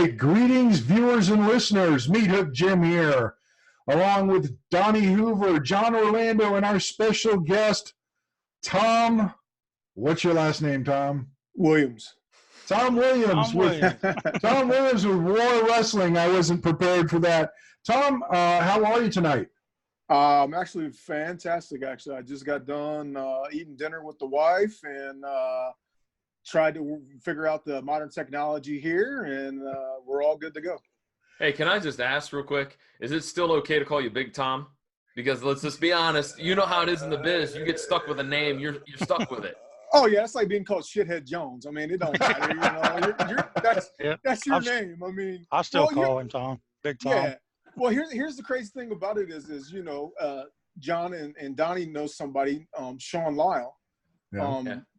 right, greetings, viewers and listeners. Meat Hook Jim here, along with Donnie Hoover, John Orlando, and our special guest, Tom. What's your last name, Tom? Williams. Tom Williams. Tom Williams with War Wrestling. I wasn't prepared for that. Tom, how are you tonight? Actually fantastic. Actually, I just got done eating dinner with the wife and tried to figure out the modern technology here, and we're all good to go. Hey, can I just ask real quick? Is it still okay to call you Big Tom? Because let's just be honest. You know how it is in the biz. You get stuck with a name, you're stuck with it. Oh yeah, it's like being called Shithead Jones. I mean, it don't matter. You know, that's your name. I mean, I still call him Tom, Big Tom. Yeah. Well, here's the crazy thing about it is you know, John and Donnie know somebody, Sean Lyle,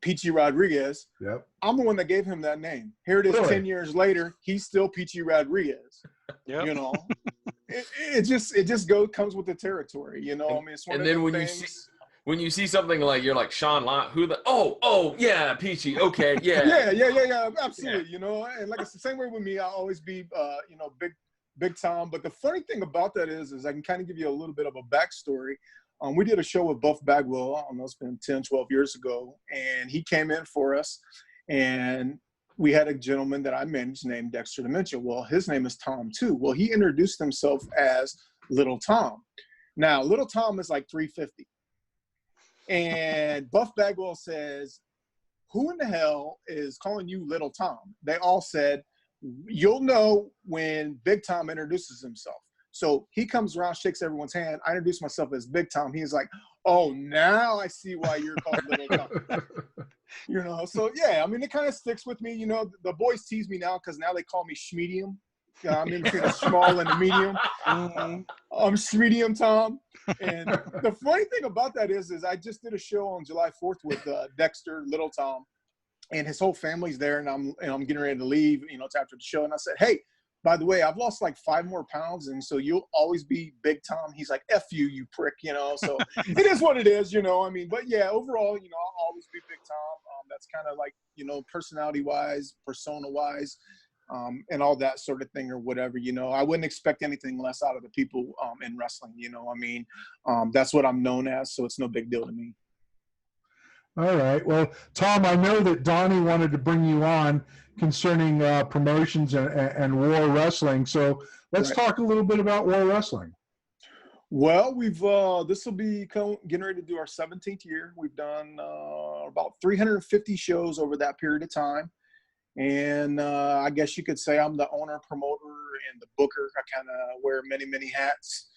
Peachy Rodriguez. Yep. I'm the one that gave him that name. Here it is, really? 10 years later, he's still Peachy Rodriguez. Yep. You know, it just comes with the territory. You know, I mean, it's one and of then the when things. When you see something like you're like Sean Lyon, who the yeah, Peachy, okay, yeah, absolutely. Yeah. You know, and like it's the same way with me. I'll always be you know, Big Tom. But the funny thing about that is I can kind of give you a little bit of a backstory. We did a show with Buff Bagwell, I don't know, it's been 10, 12 years ago, and he came in for us, and we had a gentleman that I managed named Dexter Dementia. Well, his name is Tom too. Well, he introduced himself as Little Tom. Now, Little Tom is like 350. And Buff Bagwell says, who in the hell is calling you Little Tom? They all said, you'll know when Big Tom introduces himself. So he comes around, shakes everyone's hand. I introduce myself as Big Tom. He's like, oh, now I see why you're called Little Tom. You know, so yeah, I mean, it kind of sticks with me. You know, the boys tease me now because now they call me Schmedium. I'm in between the small and the medium. I'm Schmedium Tom. And the funny thing about that is I just did a show on July 4th with Dexter, Little Tom, and his whole family's there. And I'm getting ready to leave, you know, it's after the show. And I said, hey, by the way, I've lost like 5 more pounds. And so you'll always be Big Tom. He's like, F you, you prick, you know. So it is what it is, you know. I mean, but yeah, overall, you know, I'll always be Big Tom. That's kind of like, you know, personality-wise, persona-wise. And all that sort of thing or whatever, you know, I wouldn't expect anything less out of the people in wrestling, you know, I mean, that's what I'm known as, so it's no big deal to me. All right. Well, Tom, I know that Donnie wanted to bring you on concerning promotions and War Wrestling, so let's talk a little bit about War Wrestling. Well, we've this will be getting ready to do our 17th year. We've done about 350 shows over that period of time. And I guess you could say I'm the owner, promoter, and the booker. I kind of wear many, many hats.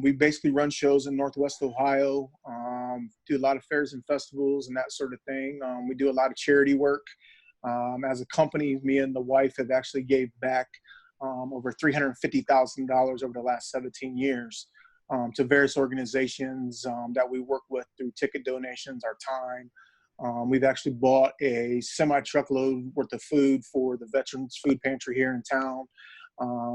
We basically run shows in Northwest Ohio, do a lot of fairs and festivals and that sort of thing. We do a lot of charity work. As a company, me and the wife have actually gave back over $350,000 over the last 17 years to various organizations that we work with through ticket donations, our time. We've actually bought a semi-truckload worth of food for the Veterans Food Pantry here in town.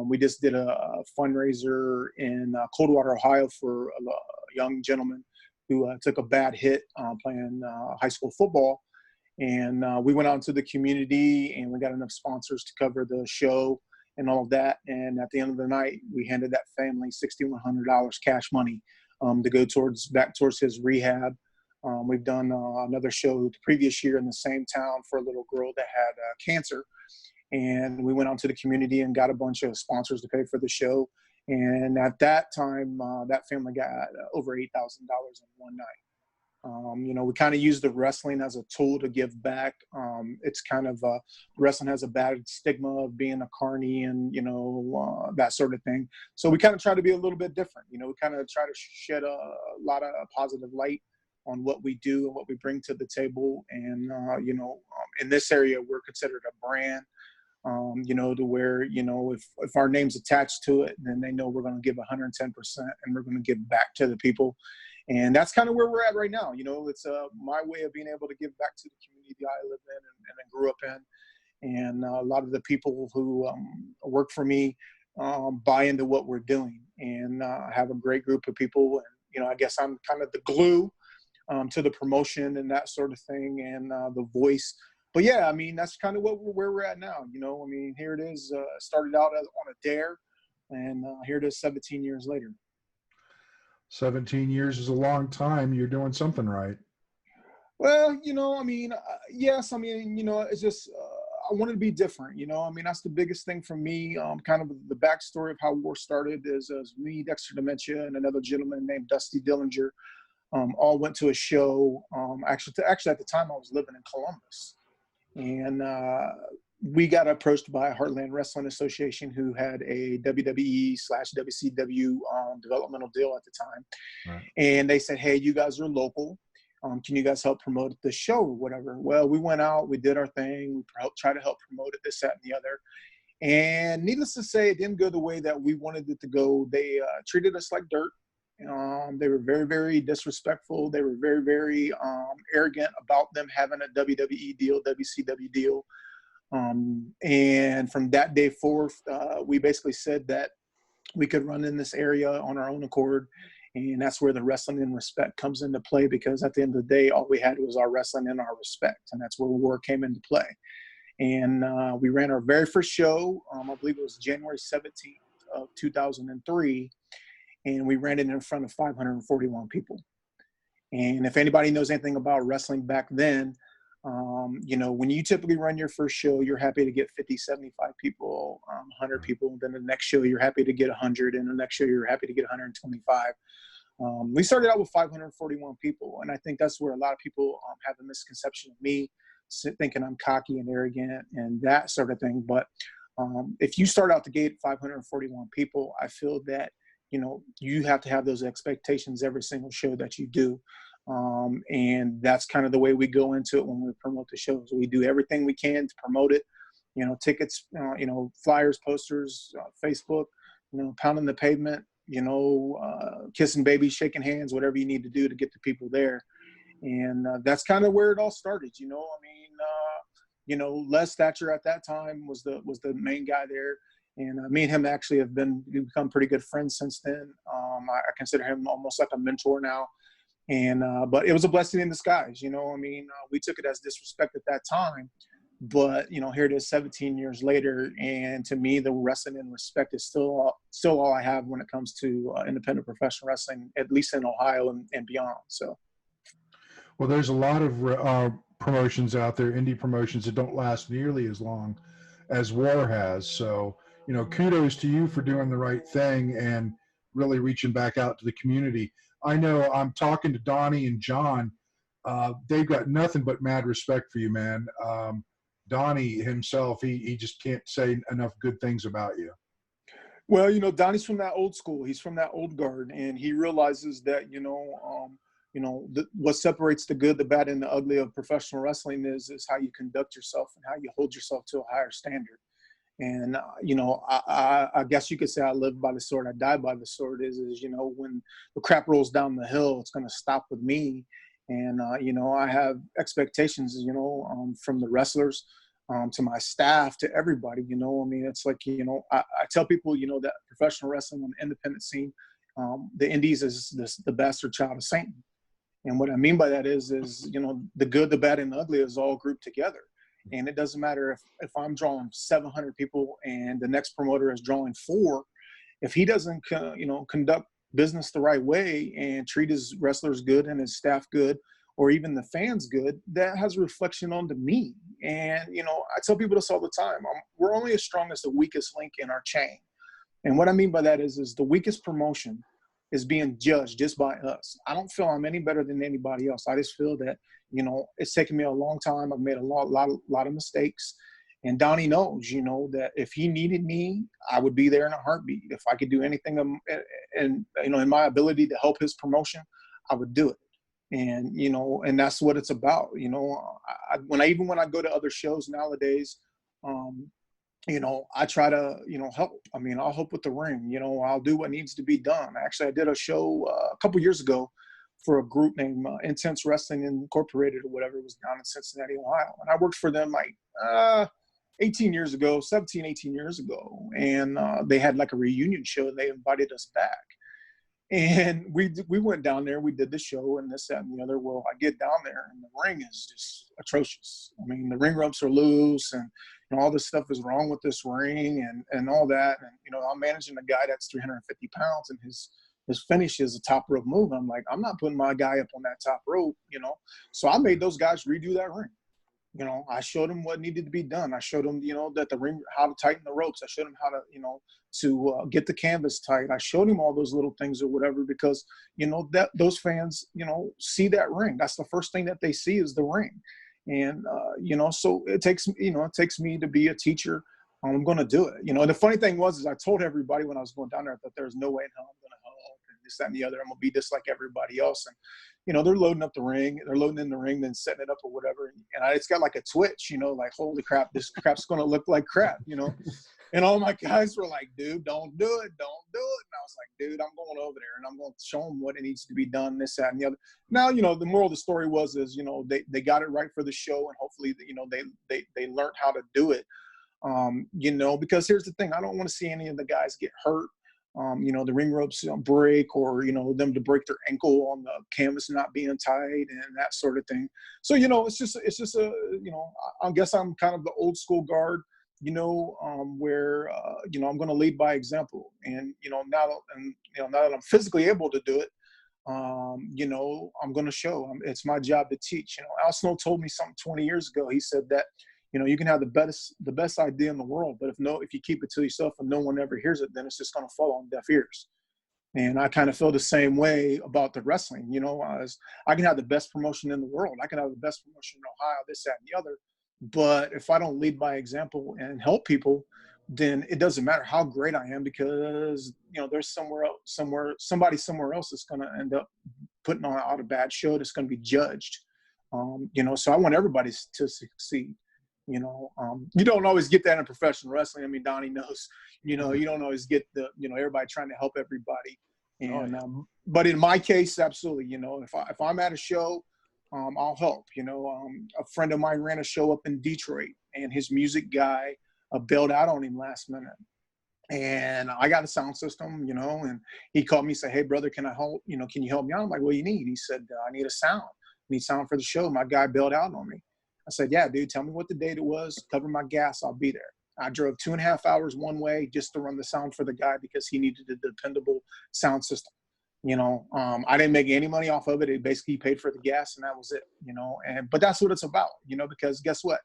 We just did a fundraiser in Coldwater, Ohio for a young gentleman who took a bad hit playing high school football. And we went out into the community and we got enough sponsors to cover the show and all of that. And at the end of the night, we handed that family $6,100 cash money to go back towards his rehab. We've done another show the previous year in the same town for a little girl that had cancer. And we went out to the community and got a bunch of sponsors to pay for the show. And at that time, that family got over $8,000 in one night. You know, we kind of use the wrestling as a tool to give back. It's kind of, wrestling has a bad stigma of being a carny and, you know, that sort of thing. So we kind of try to be a little bit different. You know, we kind of try to shed a lot of positive light on what we do and what we bring to the table. And, you know, in this area, we're considered a brand, you know, to where, you know, if our name's attached to it, then they know we're going to give 110% and we're going to give back to the people. And that's kind of where we're at right now. You know, it's my way of being able to give back to the community I live in and grew up in. And a lot of the people who work for me buy into what we're doing and have a great group of people. And, you know, I guess I'm kind of the glue to the promotion and that sort of thing, and the voice but yeah, I mean, that's kind of where we're at now. You know, I mean, here it is. Started out on a dare, and here it is 17 years later. 17 years is a long time. You're doing something right. Well, you know, I mean, yes, I mean, you know, it's just I wanted to be different. You know, I mean, that's the biggest thing for me. Kind of the backstory of how WRST started is me, Dexter Dementia, and another gentleman named Dusty Dillinger all went to a show. Actually, at the time, I was living in Columbus, and we got approached by Heartland Wrestling Association, who had a WWE/WCW developmental deal at the time. Right. And they said, hey, you guys are local. Can you guys help promote the show or whatever? Well, we went out, we did our thing. We tried to help promote it, this, that, and the other. And needless to say, it didn't go the way that we wanted it to go. They treated us like dirt. They were very, very disrespectful. They were very, very arrogant about them having a WWE deal, WCW deal. And from that day forth, we basically said that we could run in this area on our own accord. And that's where the wrestling and respect comes into play, because at the end of the day, all we had was our wrestling and our respect. And that's where war came into play. And we ran our very first show, I believe it was January 17th of 2003. And we ran it in front of 541 people. And if anybody knows anything about wrestling back then, you know, when you typically run your first show, you're happy to get 50, 75 people, 100 people. Then the next show, you're happy to get 100. And the next show, you're happy to get 125. We started out with 541 people. And I think that's where a lot of people have a misconception of me, thinking I'm cocky and arrogant and that sort of thing. But if you start out the gate 541 people, I feel that, you know, you have to have those expectations every single show that you do. And that's kind of the way we go into it when we promote the shows. We do everything we can to promote it, you know, tickets, you know, flyers, posters, Facebook, you know, pounding the pavement, you know, kissing babies, shaking hands, whatever you need to do to get the people there. And that's kind of where it all started. You know, I mean, you know, Les Thatcher at that time was the main guy there. And me and him actually have become pretty good friends since then. I consider him almost like a mentor now. And but it was a blessing in disguise. You know, I mean, we took it as disrespect at that time. But, you know, here it is 17 years later. And to me, the wrestling and respect is still all I have when it comes to independent professional wrestling, at least in Ohio and beyond. So. Well, there's a lot of promotions out there, indie promotions, that don't last nearly as long as WAR has. So, you know, kudos to you for doing the right thing and really reaching back out to the community. I know I'm talking to Donnie and John. They've got nothing but mad respect for you, man. Donnie himself, he just can't say enough good things about you. Well, you know, Donnie's from that old school. He's from that old guard, and he realizes that, what separates the good, the bad, and the ugly of professional wrestling is how you conduct yourself and how you hold yourself to a higher standard. And, I guess you could say I live by the sword, I die by the sword is, you know, when the crap rolls down the hill, it's going to stop with me. And, I have expectations, from the wrestlers to my staff, to everybody, I mean, it's like, I tell people, that professional wrestling on the independent scene, the indies is the bastard child of Satan. And what I mean by that is, the good, the bad, and the ugly is all grouped together. And it doesn't matter if I'm drawing 700 people and the next promoter is drawing 4, if he doesn't, conduct business the right way and treat his wrestlers good and his staff good, or even the fans good, that has a reflection onto me. And, I tell people this all the time. We're only as strong as the weakest link in our chain. And what I mean by that is the weakest promotion is being judged just by us. I don't feel I'm any better than anybody else. I just feel that, it's taken me a long time. I've made a lot of mistakes. And Donnie knows, that if he needed me, I would be there in a heartbeat. If I could do anything in my ability to help his promotion, I would do it. And, and that's what it's about. When I go to other shows nowadays, I try to, help. I mean, I'll help with the ring, I'll do what needs to be done. Actually, I did a show a couple years ago for a group named Intense Wrestling Incorporated, or whatever. It was down in Cincinnati, Ohio. And I worked for them like 18 years ago. And they had like a reunion show, and they invited us back. And we went down there, we did the show and this, that, and the other. Well, I get down there and the ring is just atrocious. I mean, the ring ropes are loose and all this stuff is wrong with this ring and all that. And, I'm managing a guy that's 350 pounds and his finish is a top rope move. I'm like, I'm not putting my guy up on that top rope, So I made those guys redo that ring. I showed them what needed to be done. I showed them, that the ring, how to tighten the ropes. I showed them how to, to get the canvas tight. I showed them all those little things or whatever, because, that those fans, see that ring. That's the first thing that they see is the ring. And, so it takes me to be a teacher. I'm going to do it. The funny thing is I told everybody when I was going down there that there's no way in hell I'm going to help and this, that, and the other. I'm going to be just like everybody else. And, they're loading up the ring. They're loading in the ring, then setting it up or whatever. And it's got like a twitch, like, holy crap, this crap's going to look like crap, And all my guys were like, dude, don't do it. Don't do it. And I was like, dude, I'm going over there and I'm going to show them what it needs to be done, this, that, and the other. Now, the moral of the story is, they got it right for the show and hopefully, they learned how to do it. Because here's the thing. I don't want to see any of the guys get hurt. The ring ropes break or, them to break their ankle on the canvas not being tight and that sort of thing. So, it's just a, I guess I'm kind of the old school guard, where, I'm going to lead by example. And, now that I'm physically able to do it, I'm going to show. It's my job to teach. Al Snow told me something 20 years ago. He said that, you can have the best idea in the world, but if you keep it to yourself and no one ever hears it, then it's just going to fall on deaf ears. And I kind of feel the same way about the wrestling. I can have the best promotion in the world. I can have the best promotion in Ohio, this, that, and the other. But if I don't lead by example and help people, then it doesn't matter how great I am, because, there's somebody somewhere else that's going to end up putting on a bad show that's going to be judged. So I want everybody to succeed. You don't always get that in professional wrestling. I mean, Donnie knows, you don't always get everybody trying to help everybody. And, but in my case, absolutely, if I'm at a show, I'll help. A friend of mine ran a show up in Detroit and his music guy bailed out on him last minute. And I got a sound system, and he called me and said, hey brother, can I help? Can you help me out? I'm like, what do you need? He said, I need a sound. I need sound for the show. My guy bailed out on me. I said, yeah, dude, tell me what the date it was, cover my gas, I'll be there. I drove 2.5 hours one way just to run the sound for the guy because he needed a dependable sound system. I didn't make any money off of it. It basically paid for the gas and that was it, but that's what it's about, because guess what?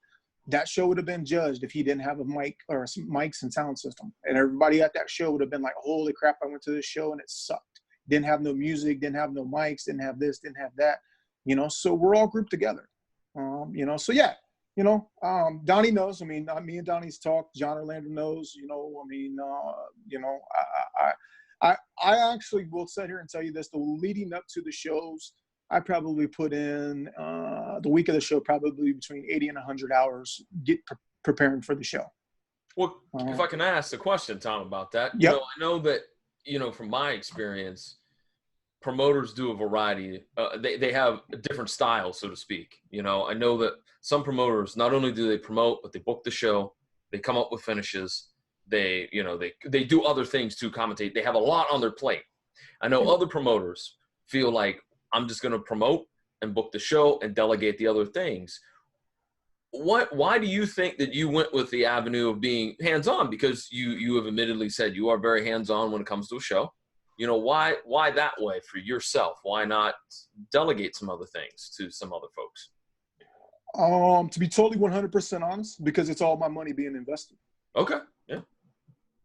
That show would have been judged if he didn't have a mic or some mics and sound system. And everybody at that show would have been like, holy crap, I went to this show and it sucked. Didn't have no music, didn't have no mics, didn't have this, didn't have that, so we're all grouped together. So yeah, Donnie knows. I mean, me and Donnie's talked. John Orlando knows. I actually will sit here and tell you this: the leading up to the shows, I probably put in the week of the show probably between 80 and 100 hours preparing for the show. Well, if I can ask a question, Tom, about that, yep. I know that from my experience, promoters do a variety. They have a different style, so to speak. I know that some promoters, not only do they promote, but they book the show. They come up with finishes. They do other things to commentate. They have a lot on their plate. I know other promoters feel like I'm just going to promote and book the show and delegate the other things. Why do you think that you went with the avenue of being hands-on? Because you have admittedly said you are very hands-on when it comes to a show. Why that way for yourself? Why not delegate some other things to some other folks? To be totally 100% honest, because it's all my money being invested. Okay. Yeah.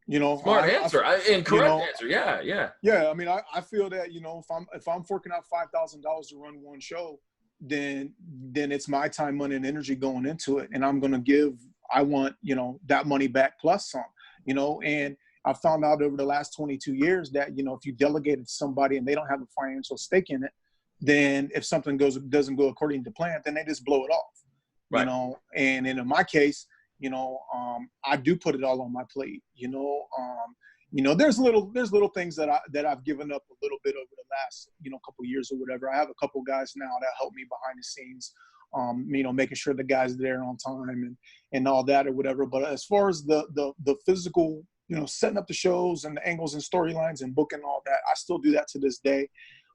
Smart answer. And correct answer. Yeah. Yeah. Yeah. I mean, I feel that, if I'm forking out $5,000 to run one show, then it's my time, money, and energy going into it. And I'm going to I want, that money back plus some, and I found out over the last 22 years that, if you delegate it to somebody and they don't have a financial stake in it, then if something doesn't go according to plan, then they just blow it off, right. And in my case, I do put it all on my plate, there's little things that I've given up a little bit over the last, couple of years or whatever. I have a couple guys now that help me behind the scenes, making sure the guys are there on time and all that or whatever. But as far as the physical, setting up the shows and the angles and storylines and booking all that. I still do that to this day.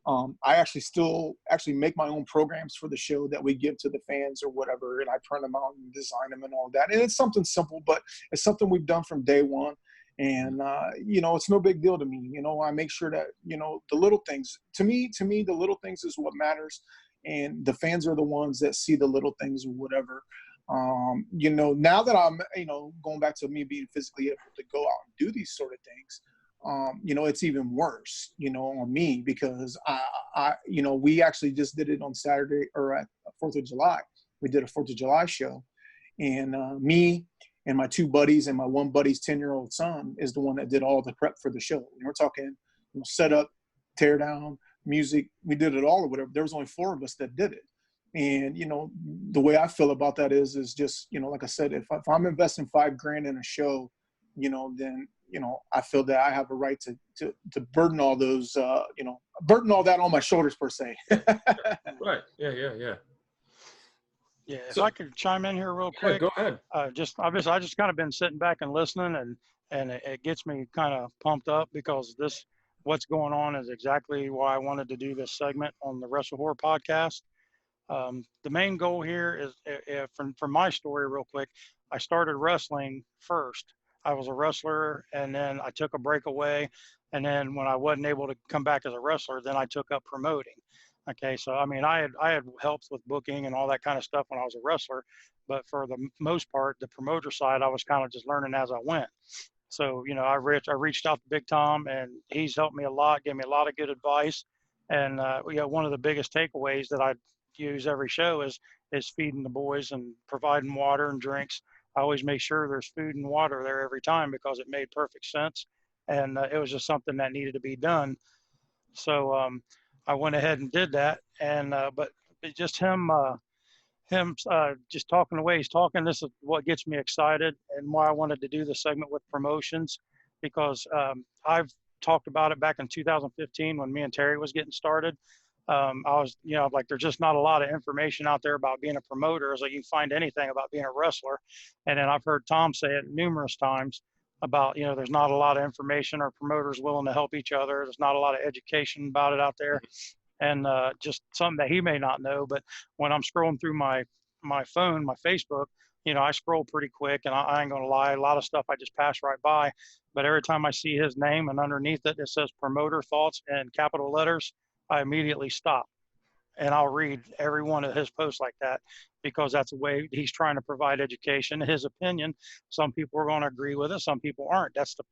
I actually still make my own programs for the show that we give to the fans or whatever, and I print them out and design them and all that. And it's something simple, but it's something we've done from day one. And, it's no big deal to me. I make sure that, the little things, to me, the little things is what matters. And the fans are the ones that see the little things or whatever. Now that I'm, going back to me being physically able to go out and do these sort of things, it's even worse, on me, because we actually just did it on Saturday or at 4th of July. We did a 4th of July show, and me and my 2 buddies and my one buddy's 10-year-old son is the one that did all the prep for the show. And we're talking, set up, tear down, music. We did it all or whatever. There was only 4 of us that did it. And, the way I feel about that is just, like I said, if I'm investing $5,000 in a show, then, I feel that I have a right to burden all those, burden all that on my shoulders per se. Right. Yeah. Yeah, if So- I could chime in here real Yeah, quick. go ahead. I just kind of been sitting back and listening, and it gets me kind of pumped up because what's going on is exactly why I wanted to do this segment on the WrestleHorror podcast. The main goal here is, from my story real quick, I started wrestling first. I was a wrestler, and then I took a break away, and then when I wasn't able to come back as a wrestler, then I took up promoting. Okay, so I mean, I had helped with booking and all that kind of stuff when I was a wrestler, but for the most part, the promoter side, I was kind of just learning as I went. So I reached out to Big Tom, and he's helped me a lot, gave me a lot of good advice, and one of the biggest takeaways that I use every show is feeding the boys and providing water and drinks. I always make sure there's food and water there every time because it made perfect sense, and it was just something that needed to be done. So I went ahead and did that, and but just him just talking the way he's talking, this is what gets me excited and why I wanted to do the segment with promotions, because I've talked about it back in 2015 when me and Terry was getting started. I was, like, there's just not a lot of information out there about being a promoter, so you can find anything about being a wrestler. And then I've heard Tom say it numerous times about, there's not a lot of information or promoters willing to help each other. There's not a lot of education about it out there. And just something that he may not know, but when I'm scrolling through my phone, my Facebook, I scroll pretty quick, and I ain't gonna lie, a lot of stuff I just pass right by. But every time I see his name and underneath it says promoter thoughts in capital letters, I immediately stop, and I'll read every one of his posts like that, because that's the way he's trying to provide education. His opinion, some people are going to agree with it, some people aren't. That's the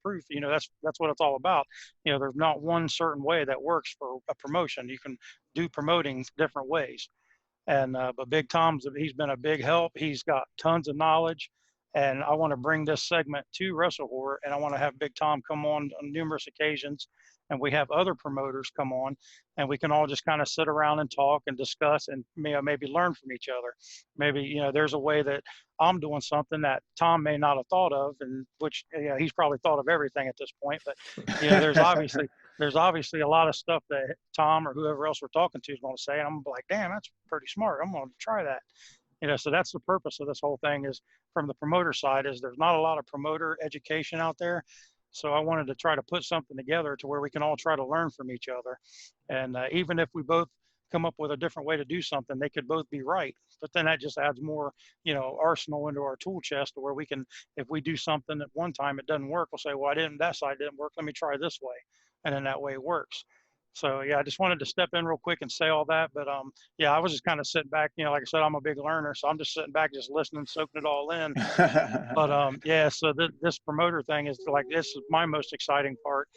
proof. That's what it's all about. There's not one certain way that works for a promotion. You can do promoting different ways. And but Big Tom's, he's been a big help. He's got tons of knowledge, and I want to bring this segment to WrestleHorror, and I want to have Big Tom come on numerous occasions, and we have other promoters come on, and we can all just kind of sit around and talk and discuss, and maybe learn from each other. Maybe there's a way that I'm doing something that Tom may not have thought of, and which he's probably thought of everything at this point. But there's obviously a lot of stuff that Tom or whoever else we're talking to is going to say, and I'm like, damn, that's pretty smart. I'm going to try that. So that's the purpose of this whole thing, is from the promoter side, is there's not a lot of promoter education out there. So I wanted to try to put something together to where we can all try to learn from each other. And even if we both come up with a different way to do something, they could both be right. But then that just adds more, arsenal into our tool chest, to where we can, if we do something at one time, it doesn't work, we'll say, well, that side didn't work. Let me try this way. And then that way it works. So yeah, I just wanted to step in real quick and say all that. But I was just kind of sitting back, like I said, I'm a big learner, so I'm just sitting back, just listening, soaking it all in. But so this promoter thing is this is my most exciting part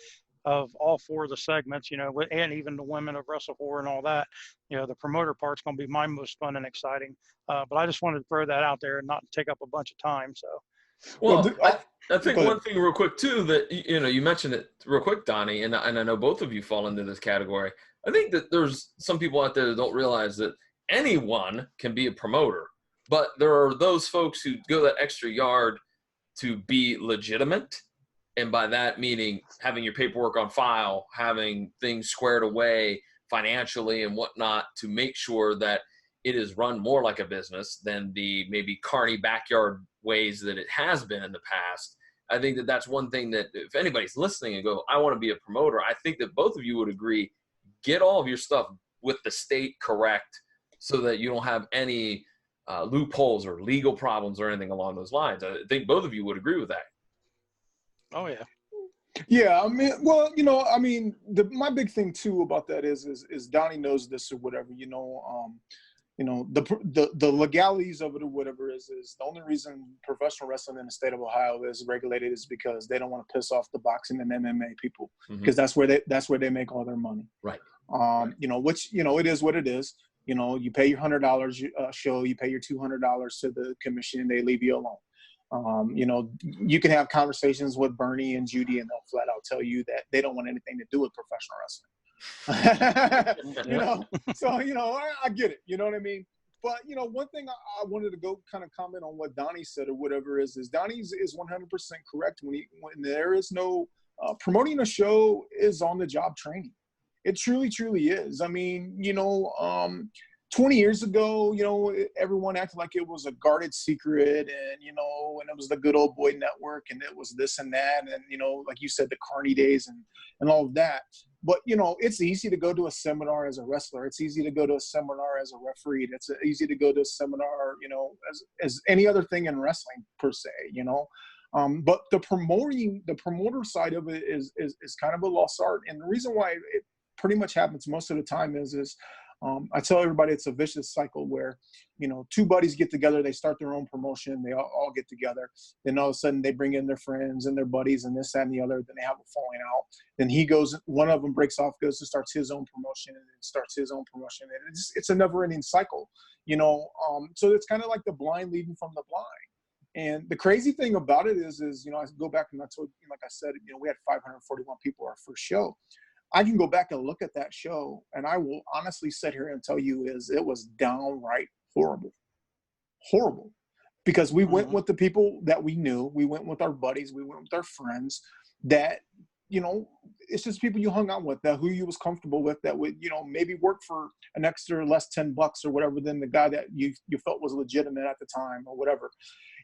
of all 4 of the segments, and even the women of WrestleHorror and all that. The promoter part's going to be my most fun and exciting. But I just wanted to throw that out there and not take up a bunch of time. So. Well, I think one thing real quick too, that you mentioned it real quick, Donnie, and I know both of you fall into this category. I think that there's some people out there that don't realize that anyone can be a promoter, but there are those folks who go that extra yard to be legitimate, and by that meaning having your paperwork on file, having things squared away financially and whatnot, to make sure that it is run more like a business than the maybe carny backyard ways that it has been in the past. I think that that's one thing that if anybody's listening and go, I want to be a promoter, I think that both of you would agree, get all of your stuff with the state correct so that you don't have any loopholes or legal problems or anything along those lines. I think both of you would agree with that. Oh, yeah. Yeah, I mean, well, you know, I mean, my big thing too about that is Donnie knows this or whatever, the legalities of it or whatever is the only reason professional wrestling in the state of Ohio is regulated is because they don't want to piss off the boxing and MMA people, because that's where they make all their money. Right. Which, it is what it is. You pay your $100 show, you pay your $200 to the commission, and they leave you alone. You can have conversations with Bernie and Judy, and they'll flat out tell you that they don't want anything to do with professional wrestling. So, I get it. You know what I mean? But, one thing I wanted to go kind of comment on what Donnie said or whatever is Donnie is 100% correct when there is no promoting a show is on the job training. It truly, truly is. I mean, 20 years ago, everyone acted like it was a guarded secret and it was the good old boy network and it was this and that. And, like you said, the Carney days and all of that. But, it's easy to go to a seminar as a wrestler. It's easy to go to a seminar as a referee. It's easy to go to a seminar, as any other thing in wrestling per se, but the promoter side of it is kind of a lost art. And the reason why it pretty much happens most of the time is I tell everybody it's a vicious cycle where, two buddies get together, they start their own promotion, they all get together. Then all of a sudden they bring in their friends and their buddies and this, that, and the other. Then they have a falling out. Then one of them breaks off, goes and starts his own promotion and then starts his own promotion. And it's a never ending cycle, so it's kind of like the blind leading from the blind. And the crazy thing about it is I go back and I told you, like I said, we had 541 people our first show. I can go back and look at that show, and I will honestly sit here and tell you it was downright horrible, because we went with the people that we knew, we went with our buddies, we went with our friends that, it's just people you hung out with, that who you was comfortable with, that would, maybe work for an extra less $10 or whatever than the guy that you felt was legitimate at the time or whatever.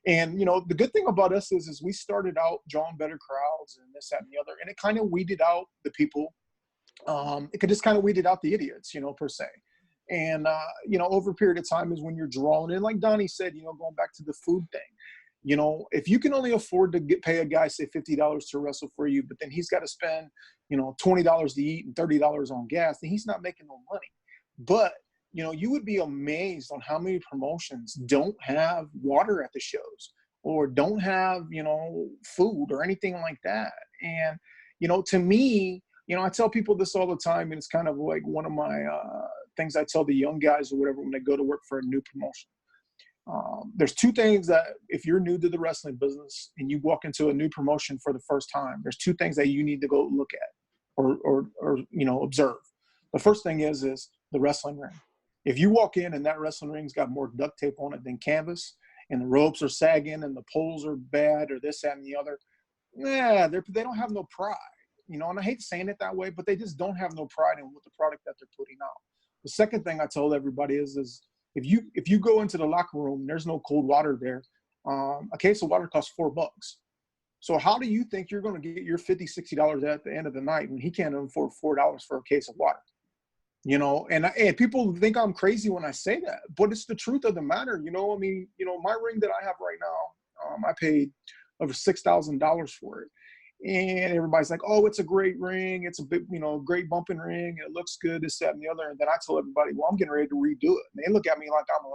And, the good thing about us is we started out drawing better crowds and this, that, and the other, and it kind of weeded out the people. It could just kind of weeded out the idiots, per se. And, over a period of time is when you're drawing in, like Donnie said, going back to the food thing, if you can only afford to pay a guy, say $50 to wrestle for you, but then he's got to spend, $20 to eat and $30 on gas, then he's not making no money. But, you would be amazed on how many promotions don't have water at the shows or don't have, food or anything like that. And, to me, I tell people this all the time, and it's kind of like one of my things I tell the young guys or whatever when they go to work for a new promotion. There's two things that if you're new to the wrestling business and you walk into a new promotion for the first time, there's two things that you need to go look at or observe. The first thing is the wrestling ring. If you walk in and that wrestling ring's got more duct tape on it than canvas, and the ropes are sagging and the poles are bad or this, that, and the other, they don't have no pride. And I hate saying it that way, but they just don't have no pride in what the product that they're putting out. The second thing I told everybody is if you go into the locker room, there's no cold water there. A case of water costs $4. So how do you think you're going to get your $50, $60 at the end of the night when he can't afford $4 for a case of water? And people think I'm crazy when I say that, but it's the truth of the matter. My ring that I have right now, I paid over $6,000 for it. And everybody's like, oh, it's a great ring. It's a big, great bumping ring. It looks good, this, that, and the other. And then I tell everybody, well, I'm getting ready to redo it. And they look at me like I'm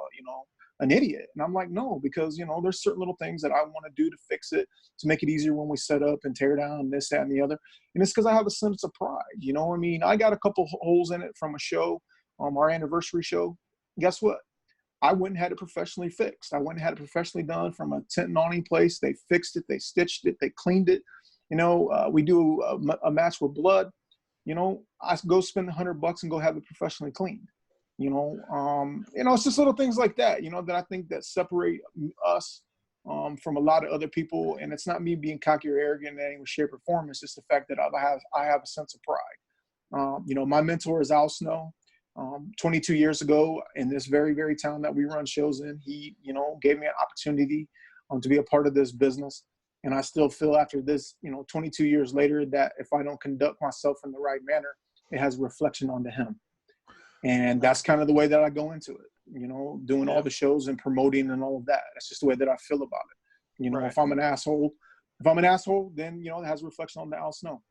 an idiot. And I'm like, no, because, there's certain little things that I want to do to fix it, to make it easier when we set up and tear down this, that, and the other. And it's because I have a sense of pride. I got a couple holes in it from a show, our anniversary show. Guess what? I went and had it professionally fixed. I went and had it professionally done from a tent and awning place. They fixed it. They stitched it. They cleaned it. We do a match with blood. I go spend $100 and go have it professionally cleaned. It's just little things like that, that I think that separate us from a lot of other people. And it's not me being cocky or arrogant in any shape or form. It's just the fact that I have a sense of pride. My mentor is Al Snow. 22 years ago in this very, very town that we run shows in, he, gave me an opportunity to be a part of this business. And I still feel after this, 22 years later, that if I don't conduct myself in the right manner, it has reflection onto him. And that's kind of the way that I go into it, doing all the shows and promoting and all of that. That's just the way that I feel about it. Right. If I'm an asshole, then, it has reflection on the Al Snow.